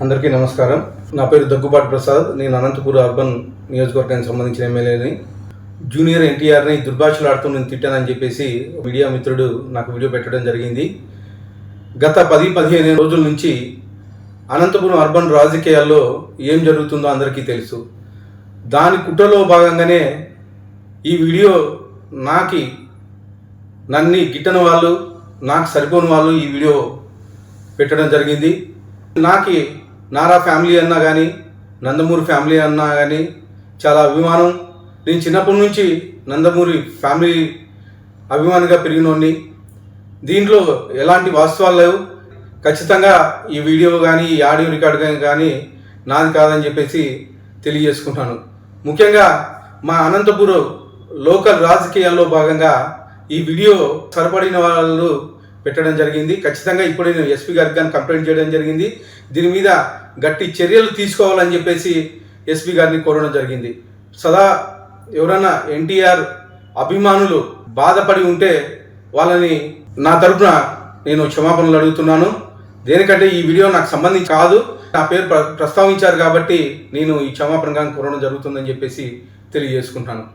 అందరికీ నమస్కారం. నా పేరు దగ్గుబాటి ప్రసాద్. నేను అనంతపూర్ అర్బన్ నియోజకవర్గానికి సంబంధించిన ఎమ్మెల్యేని. జూనియర్ ఎన్టీఆర్ని దుర్భాషలాడుతూ నేను తిట్టానని చెప్పేసి మీడియా మిత్రుడు నాకు వీడియో పెట్టడం జరిగింది. గత 10-15 రోజుల నుంచి అనంతపురం అర్బన్ రాజకీయాల్లో ఏం జరుగుతుందో అందరికీ తెలుసు. దాని కుట్రలో భాగంగానే ఈ వీడియో నన్ను గిట్టని వాళ్ళు, నాకు సరిపోని వాళ్ళు ఈ వీడియో పెట్టడం జరిగింది. నారా ఫ్యామిలీ అన్నా కానీ, నందమూరి ఫ్యామిలీ అన్నా కానీ చాలా అభిమానం. నేను చిన్నప్పటి నుంచి నందమూరి ఫ్యామిలీ అభిమానిగా పెరిగినోడిని. దీంట్లో ఎలాంటి వాస్తవాలు లేవు. ఖచ్చితంగా ఈ వీడియో కానీ, ఈ ఆడియో రికార్డు కానీ నాది కాదని చెప్పేసి తెలియజేసుకుంటాను. ముఖ్యంగా మా అనంతపురం లోకల్ రాజకీయాల్లో భాగంగా ఈ వీడియో సరిపడిన వాళ్ళు పెట్టడం జరిగింది. ఖచ్చితంగా ఇప్పుడు నేను ఎస్పీ గారికి కానీ కంప్లైంట్ చేయడం జరిగింది. దీని మీద గట్టి చర్యలు తీసుకోవాలని చెప్పేసి ఎస్పీ గారిని కోరడం జరిగింది. సదా ఎవరైనా ఎన్టీఆర్ అభిమానులు బాధపడి ఉంటే వాళ్ళని నా తరపున నేను క్షమాపణలు అడుగుతున్నాను. దేనికంటే ఈ వీడియో నాకు సంబంధించి కాదు, నా పేరు ప్రస్తావించారు కాబట్టి నేను ఈ క్షమాపణ కోరడం జరుగుతుందని చెప్పేసి తెలియజేసుకుంటాను.